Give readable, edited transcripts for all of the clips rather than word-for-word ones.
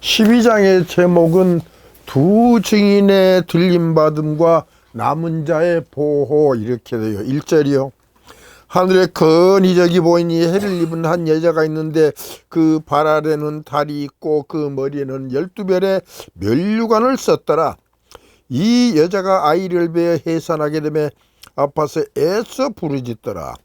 12장의 제목은 두 증인의 들림받음과 남은 자의 보호, 이렇게 돼요. 1절이요. 하늘에 큰 이적이 보이니 해를 입은 한 여자가 있는데 그 발 아래는 달이 있고 그 머리에는 12별의 면류관을 썼더라. 이 여자가 아이를 베어 해산하게 되며 아파서 애써 부르짖더라.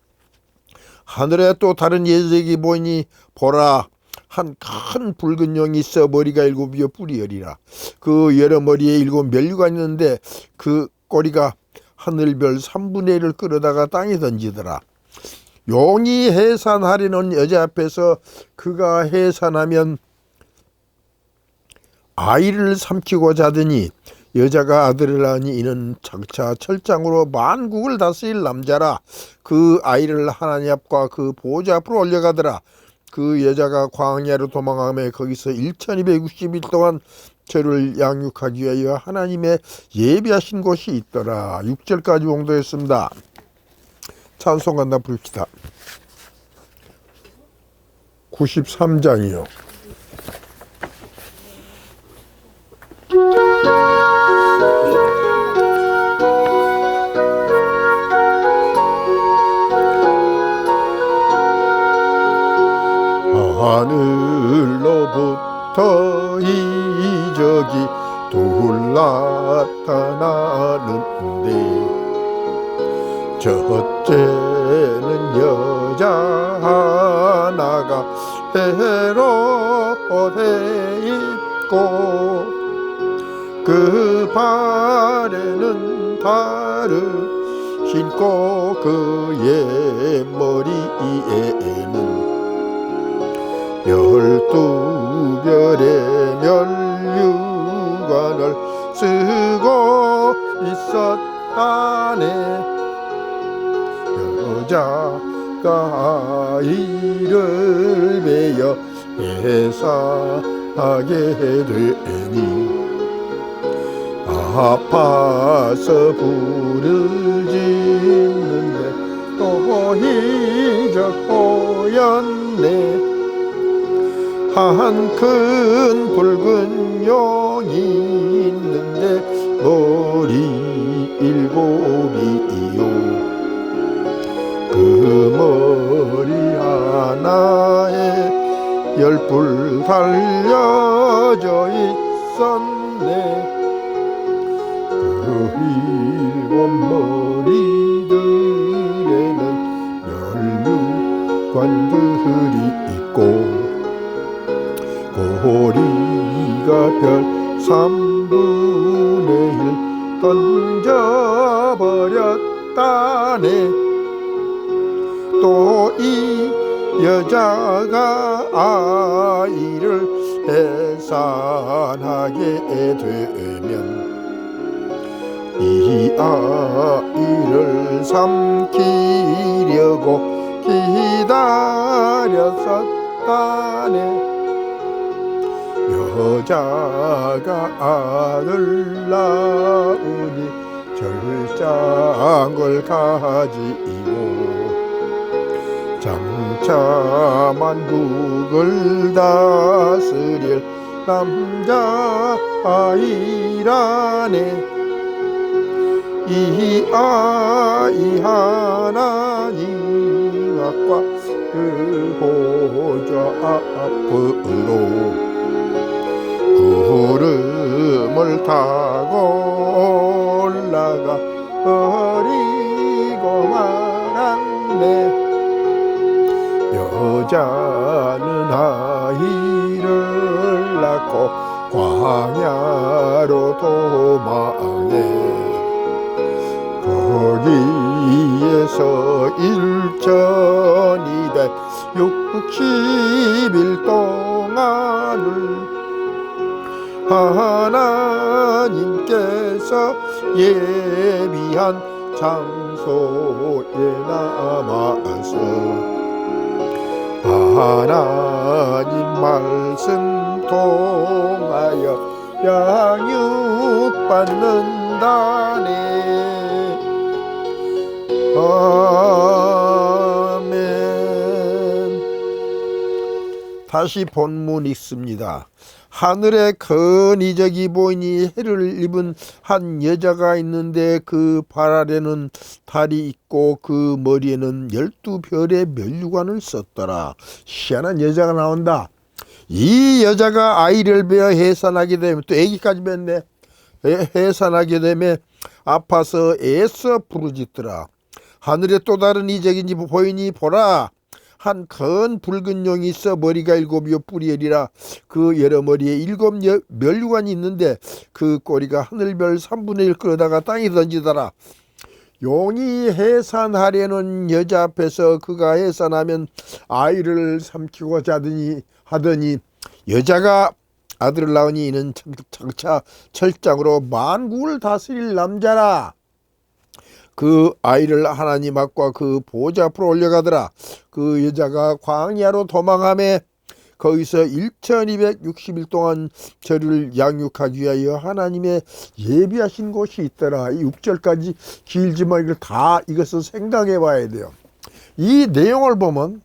하늘에 또 다른 이적이 보이니 보라, 한 큰 붉은 용이 있어 머리가 7이요 뿔이 10이라. 그 여러 머리에 7 면류관이 있는데 그 꼬리가 하늘별 3분의 1을 끌어다가 땅에 던지더라. 용이 해산하려는 여자 앞에서 그가 해산하면 아이를 삼키고자 하더니 여자가 아들을 낳으니 이는 장차 철장으로 만국을 다스릴 남자라. 그 아이를 하나님 앞과 그 보호자 앞으로 올려가더라. 그 여자가 광야로 도망하며 거기서 1260일 동안 저를 양육하기 위하여 하나님의 예비하신 곳이 있더라. 6절까지 봉독했습니다. 찬송 간다 부릅시다. 93장이요. 하늘로부터 이적이 둘 나타나는데 첫째는 여자 하나가 헤롯에 입고 그 발에는 달을 신고 그의 머리에는 12별의 면류관을 쓰고 있었다네. 여자가 아이를 베어 해산하게 되니 아파서 부르짖는데 또 이적 보였네. 한 큰 붉은 용이 있는데 머리 7이요. 그 머리 하나에 10뿔 달려져 있었네. 그 7 머리들에는 면류관들이 있고 고리가 별 3분의 1 던져버렸다네. 또 이 여자가 아이를 해산하게 되면 이 아이를 삼키려고 기다렸었다네. 여자가 아들 낳으니 절장을 가지고 장차 만국을 다스릴 남자아이라네. 이 아이 하나님 앞과 그 보좌 앞으로 구름을 타고 올라가 버리고 말았네. 여자는 아이를 낳고 광야로 도망해 거기에서 1260일 동안을 하나님께서 예비한 장소에 남아서 하나님 말씀 통하여 양육받는다네. 아멘. 다시 본문 읽습니다. 하늘에 큰 이적이 보이니 해를 입은 한 여자가 있는데 그 발 아래는 달이 있고 그 머리에는 12별의 면류관을 썼더라. 희한한 여자가 나온다. 이 여자가 아이를 베어 해산하게 되면, 또 아기까지 뱄네. 해산하게 되면 아파서 애써 부르짖더라. 하늘에 또 다른 이적인지 보이니 보라, 한 큰 붉은 용이 있어 머리가 7이요 뿔이 10이라. 그 여러 머리에 7 면류관이 있는데 그 꼬리가 하늘별 3분의 1 끌어다가 땅에 던지더라. 용이 해산하려는 여자 앞에서 그가 해산하면 아이를 삼키고자 하더니 여자가 아들을 낳으니 이는 장차 철장으로 만국을 다스릴 남자라. 그 아이를 하나님 앞과 그 보좌 앞으로 올려가더라. 그 여자가 광야로 도망하며 거기서 1260일 동안 저를 양육하기 위하여 하나님의 예비하신 곳이 있더라. 이 6절까지 길지만 이것을 생각해 봐야 돼요. 이 내용을 보면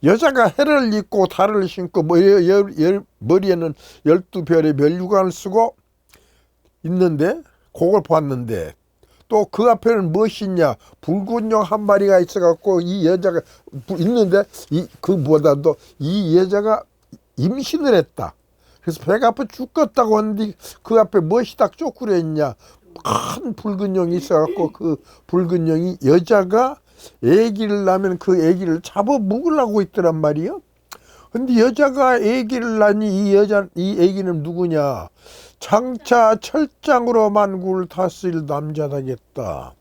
여자가 해를 입고 달을 신고 머리에는 12별의 면류관을 쓰고 있는데, 그걸 봤는데 또 그 앞에는 무엇이 있냐? 붉은 용 한 마리가 있어갖고 이 여자가 있는데, 그보다도 이 여자가 임신을 했다. 그래서 배가 아파 죽겠다고 하는데 그 앞에 무엇이 딱 쪼그려 있냐? 큰 붉은 용이 있어갖고 그 붉은 용이 여자가 아기를 낳으면 그 아기를 잡아 먹으려고 있더란 말이요. 근데 여자가 아기를 낳니 이 아기는 누구냐? 장차 철장으로 만국을 다스릴 남자다겠다.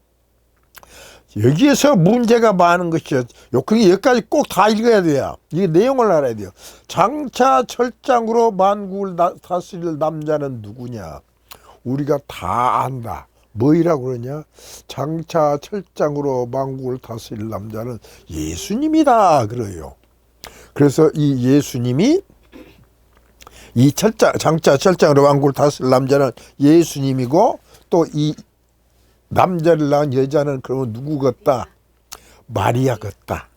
여기에서 문제가 많은 것이요. 여기까지 꼭 다 읽어야 돼요. 이 내용을 알아야 돼요. 장차 철장으로 만국을 다스릴 남자는 누구냐? 우리가 다 안다. 뭐이라고 그러냐? 장차 철장으로 만국을 다스릴 남자는 예수님이다 그래요. 그래서 이 예수님이 이 장차 철장으로 만국을 다스릴 남자는 예수님이고, 또 이 남자를 낳은 여자는 그러면 누구 같다? 마리아 같다.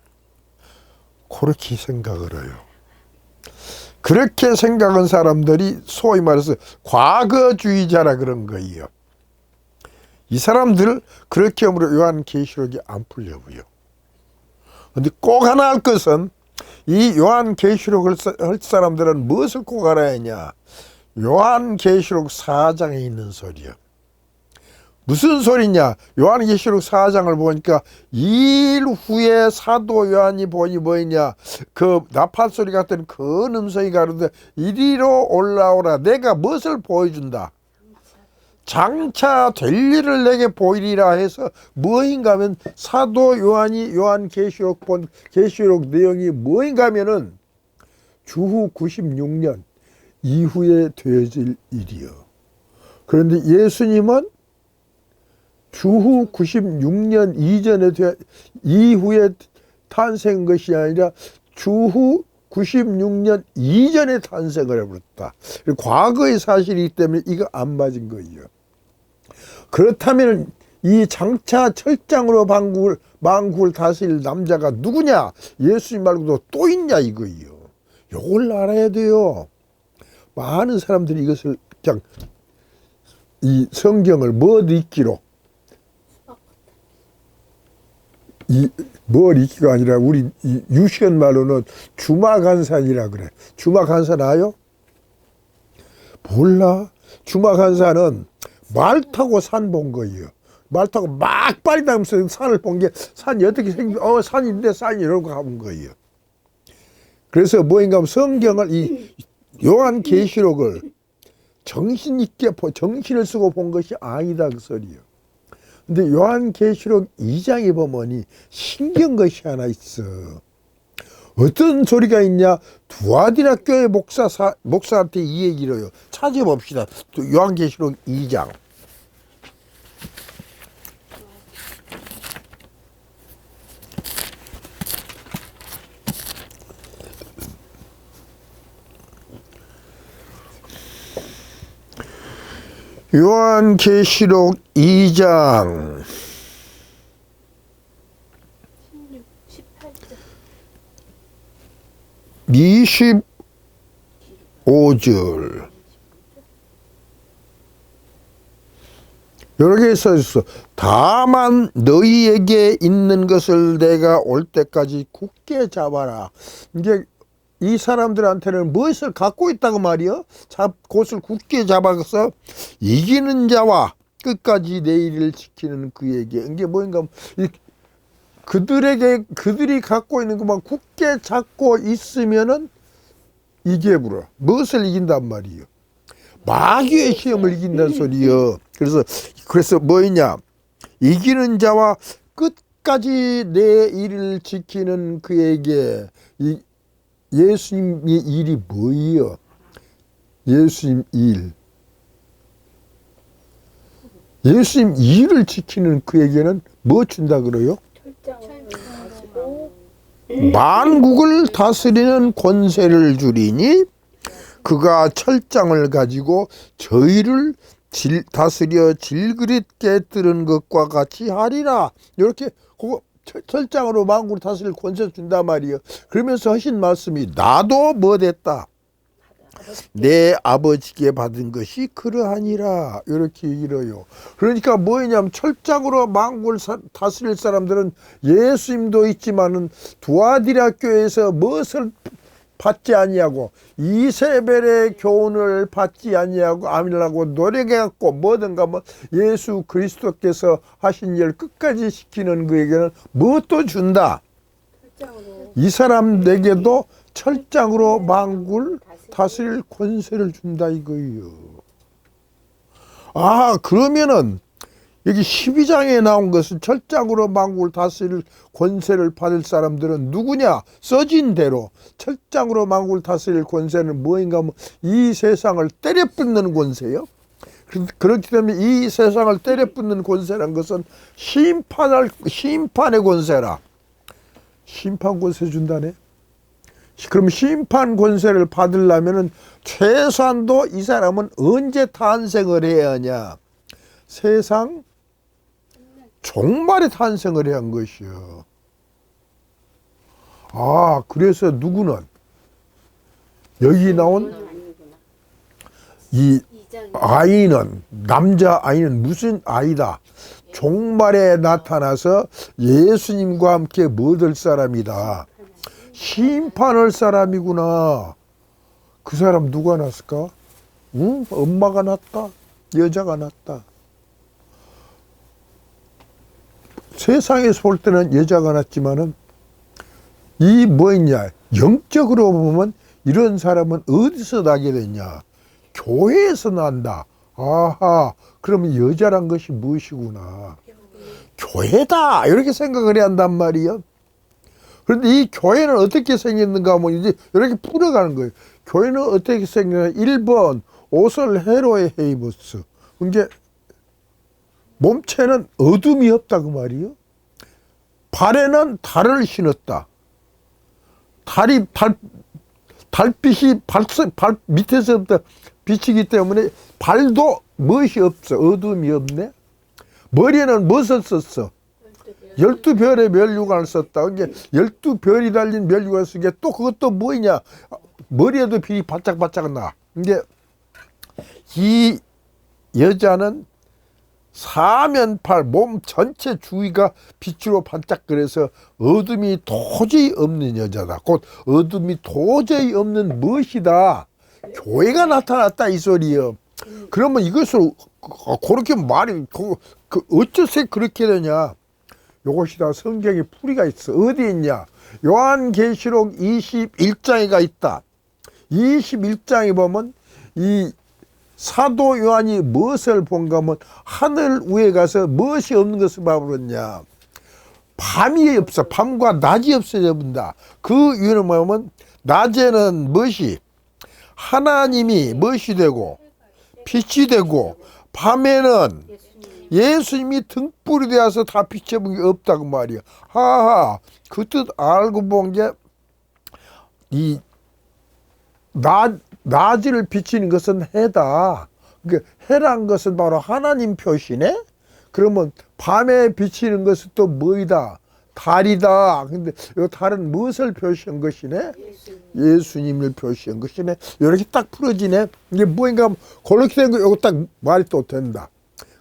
그렇게 생각을 해요. 그렇게 생각한 사람들이 소위 말해서 과거주의자라 그런 거예요. 이 사람들 그렇게 하므로 요한계시록이 안 풀려고요. 그런데 꼭 하나 할 것은, 이 요한계시록을 할 사람들은 무엇을 꼭 알아야 하냐? 요한계시록 4장에 있는 소리요. 무슨 소리냐? 요한계시록 4장을 보니까 2일 후에 사도 요한이 보니 뭐냐? 그 나팔소리 같은 큰 음성이 가로되 이리로 올라오라. 내가 무엇을 보여준다? 장차 될 일을 내게 보이리라 해서 뭐인가 하면, 사도 요한이 요한계시록 본 계시록 내용이 뭐인가 하면은 주후 96년 이후에 되어질 일이요. 그런데 예수님은 주후 96년 이후에 탄생한 것이 아니라 주후 96년 이전에 탄생을 해버렸다. 과거의 사실이기 때문에 이거 안 맞은 거예요. 그렇다면 이 장차 철장으로 만국을 다스릴 남자가 누구냐? 예수님 말고도 또 있냐 이거예요. 이걸 알아야 돼요. 많은 사람들이 이것을 그냥 이 성경을 못 읽기로, 뭘 읽기가 아니라 우리 유시원 말로는 주마간산이라 그래. 주마간산 아요? 몰라. 주마간산은 말 타고 산 본 거예요. 말 타고 막 빨리 다니면서 산을 본 게, 산이 어떻게 산인데 산이 이러고 가본 거예요. 그래서 뭐인가 하면 성경을, 이 요한계시록을 정신 있게 정신을 쓰고 본 것이 아니다 그 소리예요. 근데 요한계시록 2장에 보면 신기한 것이 하나 있어. 어떤 소리가 있냐? 두아디라 교회 목사한테 이 얘기를 해요. 찾아봅시다. 요한계시록 2장. 요한계시록 2장 18절. 25절 여러 개 써 있어. 다만 너희에게 있는 것을 내가 올 때까지 굳게 잡아라. 이제 이 사람들한테는 무엇을 갖고 있다고 말이요. 그것을 굳게 잡아서 이기는 자와 끝까지 내 일을 지키는 그에게. 이게 뭐인가? 그들이 갖고 있는 것만 굳게 잡고 있으면은 이겨버려. 무엇을 이긴단 말이요? 마귀의 시험을 이긴다는 소리요. 그래서 뭐이냐? 이기는 자와 끝까지 내 일을 지키는 그에게. 예수님의 일이 뭐예요? 예수님 일. 예수님 일을 지키는 그에게는 뭐 준다 그래요? 만국을 다스리는 권세를 주리니 그가 철장을 가지고 저희를 다스려 질그릇 깨뜨린 것과 같이 하리라. 이렇게 그거 철장으로 만국을 다스릴 권세 준단 말이에요. 그러면서 하신 말씀이 나도 뭐 됐다. 내 아버지께 받은 것이 그러하니라. 이렇게 얘기해요. 그러니까 뭐냐면 철장으로 만국을 다스릴 사람들은 예수님도 있지만은 두아디라 교회에서 무엇을 받지 아니하고 이세벨의 교훈을 받지 아니하고 아밀라고 노력해갖고 뭐든가 뭐 예수 그리스도께서 하신 일 끝까지 시키는 그에게는 무엇도 준다. 이 사람에게도 철장으로 만국을 다스릴 권세를 준다 이거예요. 아, 그러면은 여기 12장에 나온 것은 철장으로 만국을 다스릴 권세를 받을 사람들은 누구냐? 써진 대로 철장으로 만국을 다스릴 권세는 뭐인가 하면 이 세상을 때려붓는 권세요. 그렇기 때문에 이 세상을 때려붓는 권세란 것은 심판의 권세라. 심판 권세 준다네. 그럼 심판 권세를 받으려면은 최소한도 이 사람은 언제 탄생을 해야 하냐? 세상 종말에 탄생을 해야 한 것이요. 아, 그래서 누구는 여기 나온 이 아이는, 남자 아이는 무슨 아이다? 종말에 나타나서 예수님과 함께 뭐 될 사람이다. 심판할 사람이구나. 그 사람 누가 났을까? 응? 엄마가 났다. 여자가 났다. 세상에서 볼 때는 여자가 났지만은 이 뭐였냐? 영적으로 보면 이런 사람은 어디서 나게 됐냐? 교회에서 난다. 아하, 그러면 여자란 것이 무엇이구나? 교회다. 이렇게 생각을 해야 한단 말이에요. 그런데 이 교회는 어떻게 생겼는가 하면 이제 이렇게 풀어가는 거예요. 교회는 어떻게 생겼냐? 1번 옷을 회로에 해 입었어. 이게 몸체는 어둠이 없다 그 말이요. 발에는 달을 신었다. 달빛이 발 밑에서부터 비치기 때문에 발도 멋이 없어. 어둠이 없네. 머리에는 무엇을 썼어? 12별의 면류관을 썼다. 이게 12별이 달린 면류관을 쓰게 또 그것도 뭐냐? 머리에도 빛이 바짝바짝 나. 이게 이 여자는 사면팔 몸 전체 주위가 빛으로 반짝거려서 어둠이 도저히 없는 여자다. 곧 어둠이 도저히 없는 무엇이다. 교회가 나타났다 이 소리요. 그러면 이것을 그렇게 말이 어째서 그렇게 되냐? 요것이 다 성경에 풀이가 있어. 어디 있냐? 요한계시록 21장에가 있다. 21장에 보면 이 사도 요한이 무엇을 본가 하면 하늘 위에 가서 무엇이 없는 것을 봐버렸냐? 밤이 없어. 밤과 낮이 없어져 본다. 그 이유는 뭐냐면 낮에는 무엇이? 하나님이 무엇이 되고 빛이 되고 밤에는 예수님이 등불이 되어서 다 비춰본 게 없다고 말이야. 하하, 그 뜻 알고 본 게 이 낮을 비치는 것은 해다. 그러니까 해란 것은 바로 하나님 표시네. 그러면 밤에 비치는 것은 또 뭐이다? 달이다. 근데 이 달은 무엇을 표시한 것이네? 예수님을 표시한 것이네. 이렇게 딱 풀어지네. 이게 뭐인가 하면 그렇게 된 거 이거 딱 말이 또 된다.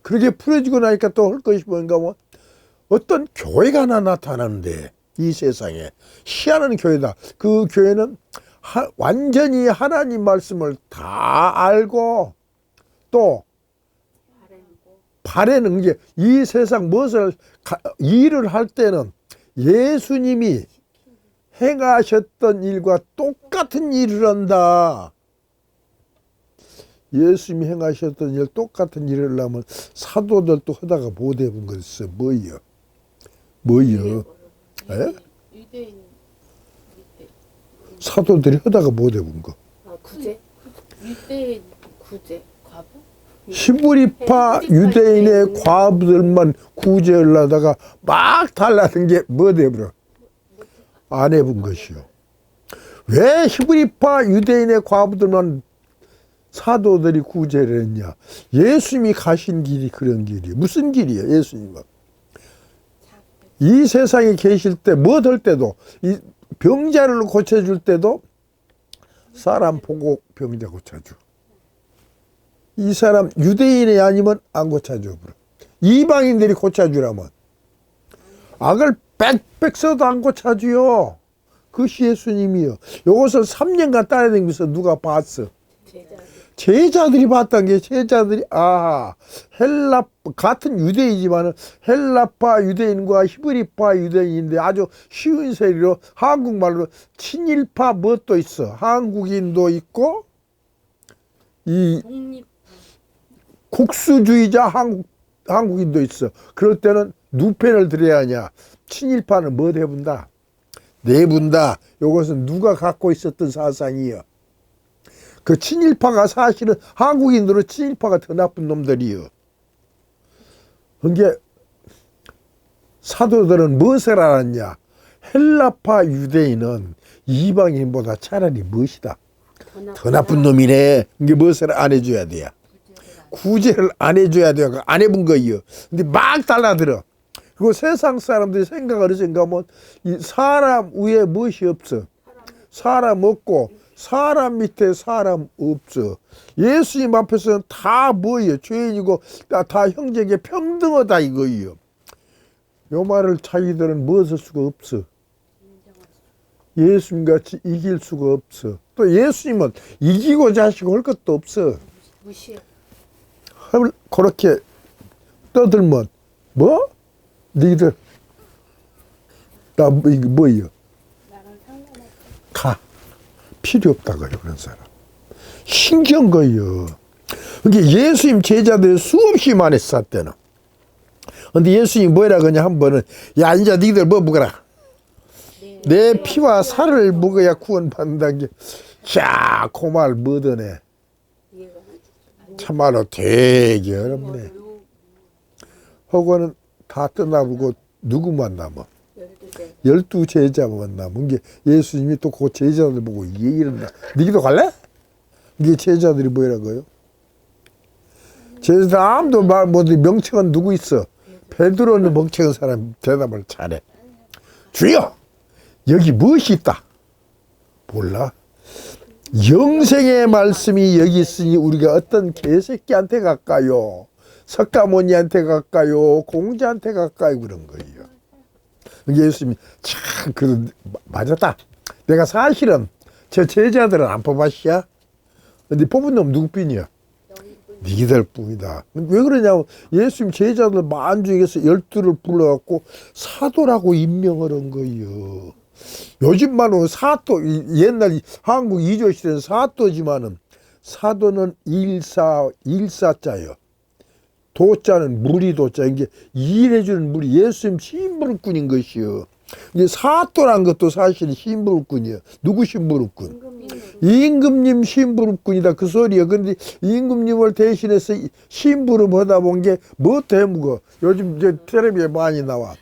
그렇게 풀어지고 나니까 또 할 것이 뭔가 하면 어떤 교회가 하나 나타나는데 이 세상에 희한한 교회다. 그 교회는 완전히 하나님 말씀을 다 알고 또 바라는 게 이 세상 무엇을 일을 할 때는 예수님이 행하셨던 일과 똑같은 일을 한다. 예수님이 행하셨던 일 똑같은 일을 하려면 사도들도 하다가 못 해본 거 있어. 뭐요? 유대인 사도들이 하다가 못 해본 거. 구제? 유대인 구제 과부? 히브리파 유대인의 과부들만 구제를 하다가 막 달라든 게 못 해버려. 안 해본 것이요. 왜 히브리파 유대인의 과부들만 사도들이 구제를 했냐? 예수님이 가신 길이 그런 길이에요. 무슨 길이에요? 예수님은 이 세상에 계실 때 뭐 할 때도 이 병자를 고쳐줄 때도 사람 보고 병자 고쳐줘. 이 사람 유대인이 아니면 안 고쳐줘. 이방인들이 고쳐주라면 악을 빽빽 써도 안 고쳐줘요. 그것이 예수님이요. 이것을 3년간 따라다니면서 누가 봤어? 제자들이 봤던 게 제자들이 헬라 같은 유대이지만은 헬라파 유대인과 히브리파 유대인인데 아주 쉬운 세리로 한국말로 친일파 뭣도 있어. 한국인도 있고 이 국수주의자 한국인도 있어. 그럴 때는 누편을 들어야 하냐? 친일파는 뭐 해본다? 내분다. 이것은 누가 갖고 있었던 사상이요. 그 친일파가 사실은 한국인들은 친일파가 더 나쁜 놈들이요. 그게 사도들은 무엇을 알았냐? 헬라파 유대인은 이방인보다 차라리 무엇이다? 더 나쁜 놈이네. 이게 무엇을 안 해줘야 돼요? 구제를 안 해줘야 돼요. 안 해본 거예요. 근데 막 달라들어. 그리고 세상 사람들이 생각을 하면 이 사람 위에 무엇이 없어? 사람 없고 사람 밑에 사람 없어. 예수님 앞에서는 다 뭐예요? 죄인이고 다 형제에게 평등하다 이거예요. 요 말을 자기들은 무엇을 수가 없어. 예수님같이 이길 수가 없어. 또 예수님은 이기고 자시고 할 것도 없어. 무시해. 그렇게 떠들면 뭐? 너희들 나 이거 뭐예요? 가. 필요 없다고요. 그런 사람. 신기한 거예요. 그게 예수님 제자들 수없이 많았어 때는. 근데 예수님이 뭐라 그러냐 한 번은 야 이제 너희들 뭐 먹어라. 내 피와 살을 먹어야 구원받는다는 게 자, 그 말 뭐더네. 참말로 되게 어렵네. 허거는 다 떠나보고 누구만 남아? 12제자만 남은 게 예수님이 또 그 제자들 보고 이런다. 너희도 갈래? 이게 제자들이 뭐라고요? 제자들 아무도 말 못해. 명칭은 누구 있어? 베드로는 멍청한 사람 대답을 잘해. 주여! 여기 무엇이 있다? 몰라. 영생의 말씀이 여기 있으니 우리가 어떤 개새끼한테 갈까요? 석가모니한테 갈까요? 공자한테 갈까요? 그런 거예요. 예수님이 참 맞았다. 내가 사실은 저 제자들은 안 뽑았시야. 근데 뽑은 놈 누구 뿐이야? 니들 뿐이다. 왜 그러냐면 예수님 제자들 만 중에서 12를 불러갖고 사도라고 임명을 한 거예요. 요즘만은 사도, 옛날 한국 이조 시대는 사도지만은 사도는 일사자요. 도자는 무리도자. 이게 일해주는 무리. 예수님 심부름꾼인 것이요. 이제 사도란 것도 사실 심부름꾼이에요. 누구 심부름꾼? 임금님 심부름꾼이다. 그 소리예요. 근데 임금님을 대신해서 심부름하다 본 게 뭐 대무거. 요즘 이제 텔레비에 많이 나와.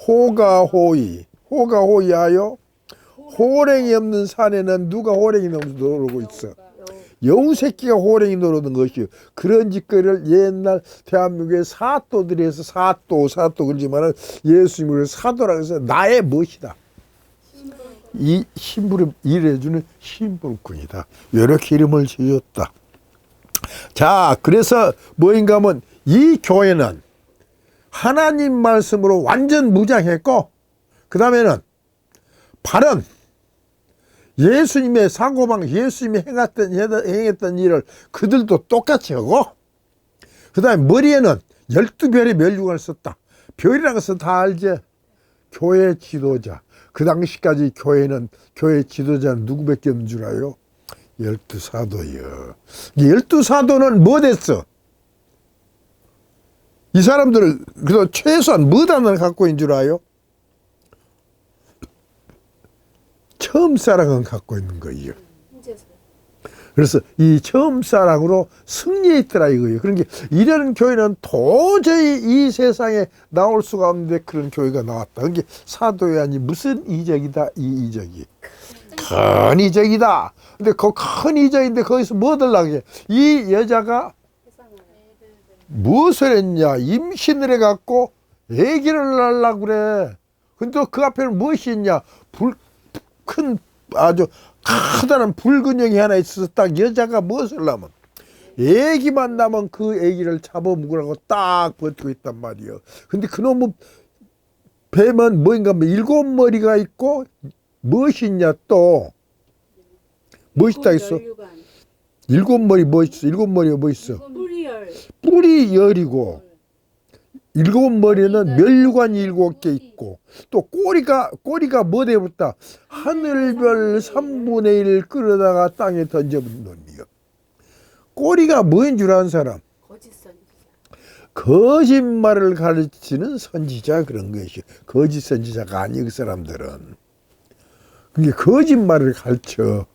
호가호의. 호가호의하여 호랭이 없는 산에는 누가 호랭이 넘어서 놀고 있어. 여우 새끼가 호랭이 노르는 것이요. 그런 짓거리를 옛날 대한민국의 사또들이 해서 사또 그러지만은 예수님을 사도라고 해서 나의 멋이다. 이 심부름 일해주는 심부름꾼이다. 이렇게 이름을 지었다. 자, 그래서 뭐인가 하면 이 교회는 하나님 말씀으로 완전 무장했고, 그 다음에는 바른 예수님의 사고방, 예수님이 행했던 일을 그들도 똑같이 하고, 그 다음에 머리에는 12별의 면류관을 썼다. 별이라는 것은 다 알지? 교회 지도자. 그 당시까지 교회 지도자는 누구밖에 없는 줄 알아요? 12사도요. 12사도는 뭐 됐어? 이 사람들은 그래도 최소한 뭐 하나를 갖고 있는 줄 알아요? 처음 사랑은 갖고 있는 거예요. 그래서 이 처음 사랑으로 승리했더라 이거예요. 그러니까 이런 교회는 도저히 이 세상에 나올 수가 없는데 그런 교회가 나왔다. 그러니까 사도의 아니 무슨 이적이다, 이 이적이. 큰 이적이다. 근데 그 큰 이적인데 거기서 뭐 하려고 해? 이 여자가 무엇을 했냐? 임신을 해갖고 아기를 낳으려고 그래. 근데 그 앞에는 무엇이 있냐? 큰 아주 커다란 붉은형이 하나 있어서 딱 여자가 무엇을 낳으면 아기만 낳으면 그 아기를 잡아먹으라고 딱 버티고 있단 말이에요. 근데 그놈의 뱀은 뭐인가 하면 7머리가 있고 무엇이 있냐 또 무엇이 딱 있어? 7머리 뭐 있어? 7머리가 뭐 있어? 뿔이 열이고 7머리는 멸류관이 7개 있고 또 꼬리가 뭐 되었다? 하늘별 3분의 1 끌어다가 땅에 던져버린 놈이요. 꼬리가 뭐인 줄 아는 사람? 거짓말을 가르치는 선지자 그런 것이요. 거짓 선지자가 아니 그 사람들은. 그게 거짓말을 가르쳐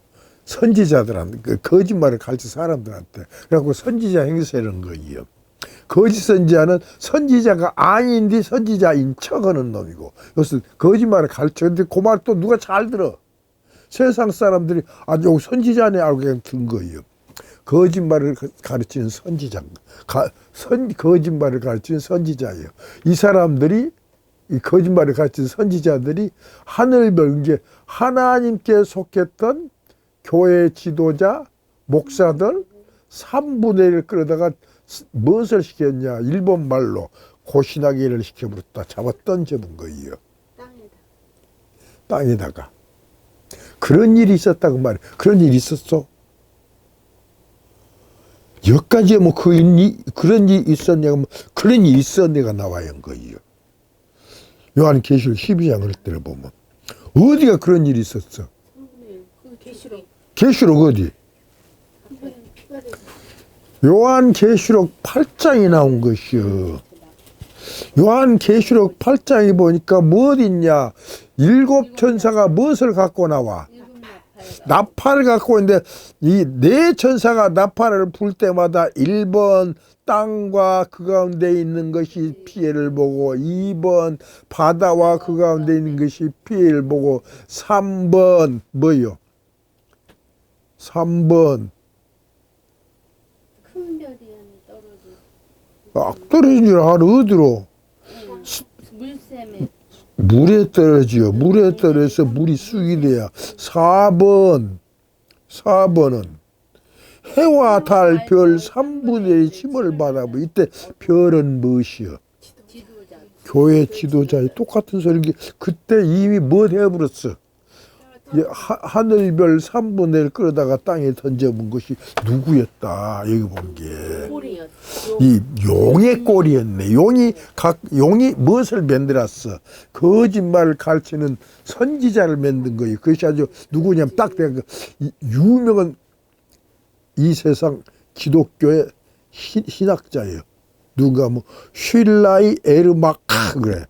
선지자들한테, 그 거짓말을 가르쳐 사람들한테. 그래갖고 선지자 행세라는 거예요. 거짓 선지자는 선지자가 아닌데 선지자인 척하는 놈이고, 이것은 거짓말을 가르쳐. 근데 그 말 또 누가 잘 들어? 세상 사람들이 아주 선지자네 알고 그냥 든 거예요. 거짓말을 가르치는 선지자, 거짓말을 가르치는 선지자예요. 이 사람들이 이 거짓말을 가르치는 선지자들이 하늘별 이제 하나님께 속했던 교회 지도자, 목사들 3분의 1을 끌어다가 무엇을 시켰냐? 일본 말로 고시나기를 시켜버렸다. 잡아 던져본 거예요. 땅에다가. 그런 일이 있었다고 말이에요. 그런 일이 있었어. 여기까지 뭐 그런 일이 있었냐고 하면 그런 일이 있었네가 나와야 한 거예요. 요한계시록 12장을 때려보면 어디가 그런 일이 있었어? 계시록 어디? 요한계시록 8장이 나온 것이요. 요한계시록 8장에 보니까 뭐 어딨냐? 7천사가 무엇을 갖고 나와? 나팔을 갖고 있는데 이 4천사가 나팔을 불 때마다 1번 땅과 그 가운데 있는 것이 피해를 보고 2번 바다와 그 가운데 있는 것이 피해를 보고 3번 뭐요? 3번 큰 별이 떨어져. 떨어진 줄 알아. 어디로? 물샘에. 물에 떨어지요. 물에 떨어져서 물이 쑥이 돼야. 4번은 해와 달, 별 3분의 1 힘을 받아보. 이때 별은 무엇이요? 지도자. 교회 지도자의 똑같은 소리인데 그때 이미 뭐 해버렸어? 하늘별 3분의 1 끌어다가 땅에 던져본 것이 누구였다. 여기 본 게. 이 용의 꼴이었네. 용이 무엇을 만들었어? 거짓말을 가르치는 선지자를 만든 거예요. 그것이 아주 누구냐면 딱 내가 유명한 이 세상 기독교의 신학자예요. 누가 뭐 쉴라이 에르마크 그래.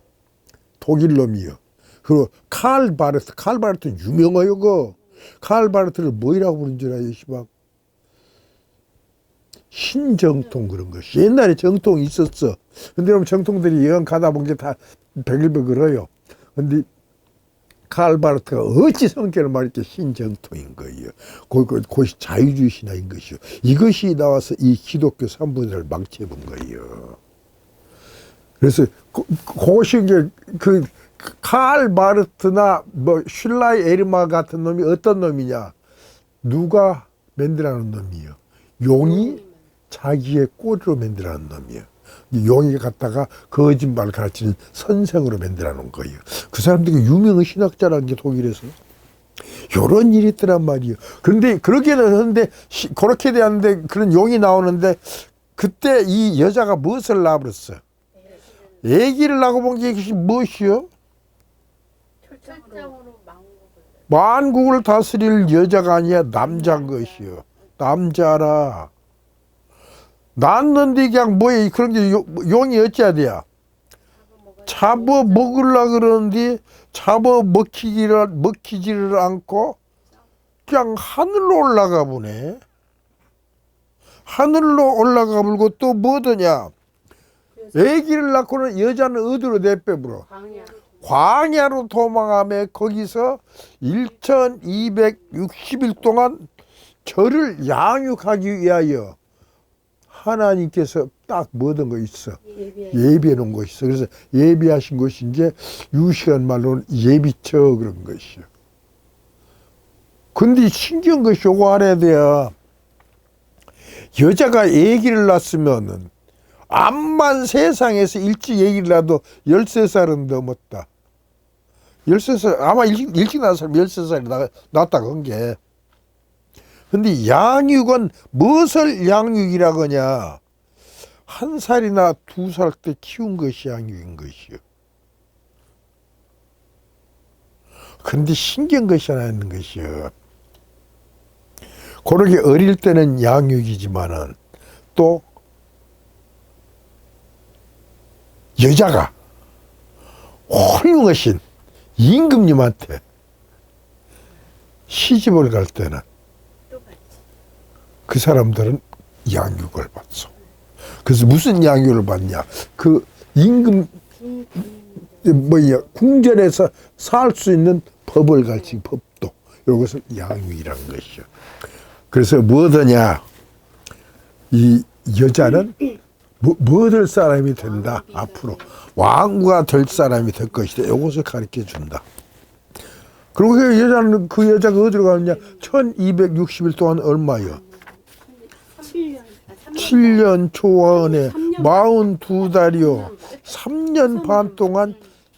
독일 놈이요. 그리고 칼 바르트는 유명해요. 칼 바르트를 뭐이라고 부르는 줄 알아요? 시방 신정통 그런 것이. 옛날에 정통이 있었어. 근데 그럼 정통들이 여행 가다 본 게 다 백일백을해요. 근데 칼 바르트가 어찌 성격을 말이렇게 신정통인 거예요. 그것이 자유주의 신화인 것이요. 이것이 나와서 이 기독교 3분의 1을 망쳐본 거예요. 그래서 그것이 이제 칼 바르트나 뭐 슐라이 에르마 같은 놈이 어떤 놈이냐? 누가 만들어놓은 놈이요. 용이 자기의 꼬리로 만들어놓은 놈이요. 용이 갖다가 거짓말 가르치는 선생으로 만들어 놓은 거예요. 그 사람들이 유명한 신학자라는 게 독일에서. 요런 일이 있더란 말이에요. 그런데 그렇게는 하는데 그렇게 되었는데 그런 용이 나오는데 그때 이 여자가 무엇을 낳아버렸어? 애기를 낳고 본 게 무엇이요? 철장으로 만국을 다스릴 여자가 아니야. 남자인 것이요. 남자라. 낳았는데 그냥 뭐야 그런 게 용이 어찌해야 돼야? 잡아 먹으려 그러는데 잡아 먹히지를 않고 그냥 하늘로 올라가 보네. 하늘로 올라가 불고 또 뭐더냐? 애기를 낳고는 여자는 어디로 내빼불어? 광야로 도망하며 거기서 1260일 동안 저를 양육하기 위하여 하나님께서 딱 뭐든 거 있어. 예비해 놓은 것이 있어. 그래서 예비하신 것이 이제 유시한 말로는 예비처 그런 것이요. 근데 신기한 것이 요거 알아야 돼요. 여자가 아기를 낳았으면은 암만 세상에서 일찍 아기를 낳아도 13살은 넘었다. 13살, 아마 일찍 낳은 사람 13살이 낳았다고 한 게. 근데 양육은 무엇을 양육이라고 하냐? 1살이나 2살 때 키운 것이 양육인 것이요. 근데 신기한 것이 하나 있는 것이요. 그렇게 어릴 때는 양육이지만은 또 여자가 훌륭하신 임금님한테 시집을 갈 때는 그 사람들은 양육을 받소. 그래서 무슨 양육을 받냐? 그 임금 궁전에서 살 수 있는 법을 가르친 법도 이것을 양육이라는 것이죠. 그래서 뭐더냐? 이 여자는 뭐 될 사람이 된다. 앞으로 왕후가 될 사람이 될 것이다. 이것을 가르쳐 준다. 그리고 그 여자가 어디로 가느냐? 1260일 동안 얼마요? 7년 초원에 42달이요. 3년 반 동안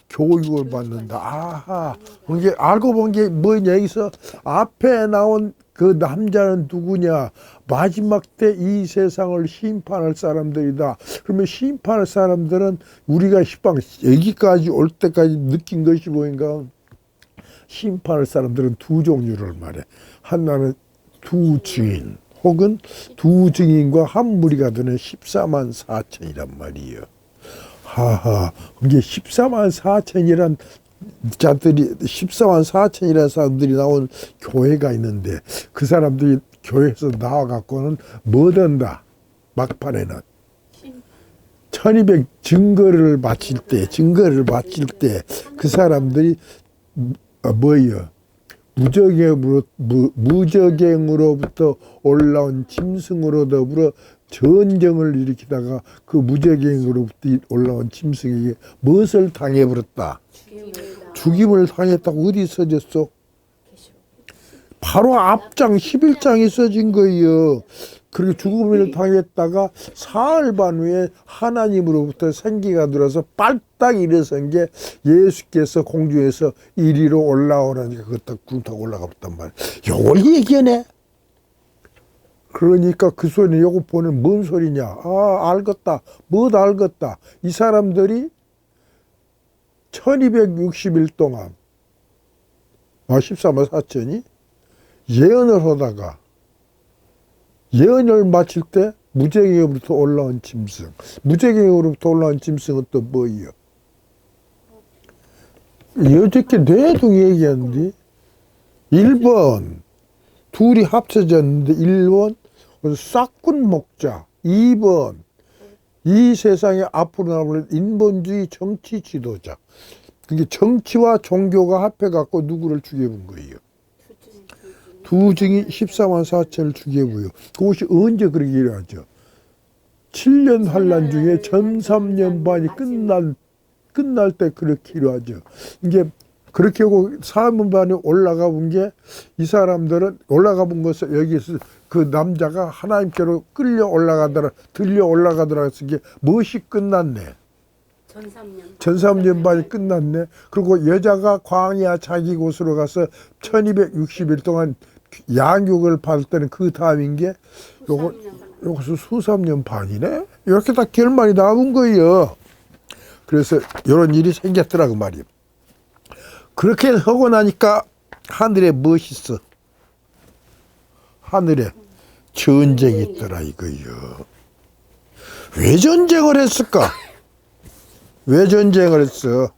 교육을 받는다. 아하. 이게 알고 본 게 뭐냐? 여기서 앞에 나온 그 남자는 누구냐? 마지막 때 이 세상을 심판할 사람들이다. 그러면 심판할 사람들은 우리가 여기까지 올 때까지 느낀 것이 뭐인가? 심판할 사람들은 두 종류를 말해. 하나는 두 증인 혹은 두 증인과 한 무리가 되는 14만 4천이란 말이에요. 하하. 이게 14만 4천이란 자들이 14만 4천이라는 사람들이 나온 교회가 있는데 그 사람들이 교회에서 나와갖고는 뭐 된다? 막판에는 1200 증거를 바칠 때 그 사람들이 뭐예요? 무적행으로부터 올라온 짐승으로 더불어 전쟁을 일으키다가 그 무적행으로부터 올라온 짐승에게 무엇을 당해버렸다? 죽임을 당했다고 어디 써졌어? 바로 앞장 11장에 써진 거예요. 그리고 죽음을 당했다가 사흘 반 후에 하나님으로부터 생기가 들어서 빨딱 일어선 게 예수께서 공중에서 이리로 올라오라니까 그것도 굴타고 올라가 봤단 말이야. 요걸 얘기하네. 그러니까 그 소리는 요거 보는 뭔 소리냐? 아, 알겠다. 뭘 알겠다. 이 사람들이 1260일 동안 14만 4천이 예언을 하다가 예언을 마칠 때 무적행으로부터 올라온 짐승. 무적행으로부터 올라온 짐승은 또 뭐예요? 어저께 뇌도 얘기하는데 1번 둘이 합쳐졌는데 1번 싹군 목자, 2번 이 세상에 앞으로 나올 인본주의 정치 지도자. 그게 정치와 종교가 합해갖고 누구를 죽여본 거예요. 두 증인 14만 4천을 죽여보요. 그것이 언제 그렇게 일어나죠? 7년 환란 중에 전 3년 반이 끝날 때 그렇게 일어나죠. 이게 그렇게 하고 3년 반이 올라가 본 게 이 사람들은 올라가 본 것을 여기서 그 남자가 하나님께로 끌려 올라가더라, 들려 올라가더라 해서 이게 무엇이 끝났네. 전 3년 반이 끝났네. 그리고 여자가 광야 자기 곳으로 가서 1260일 동안 양육을 받을 때는 그 다음인 게 요것은 수삼년 반이네. 이렇게 다 결말이 나온 거예요. 그래서 이런 일이 생겼더라고 말이에요. 그렇게 하고 나니까 하늘에 무엇이 있어? 하늘에 전쟁이 있더라 이거요. 왜 전쟁을 했을까? 왜 전쟁을 했어?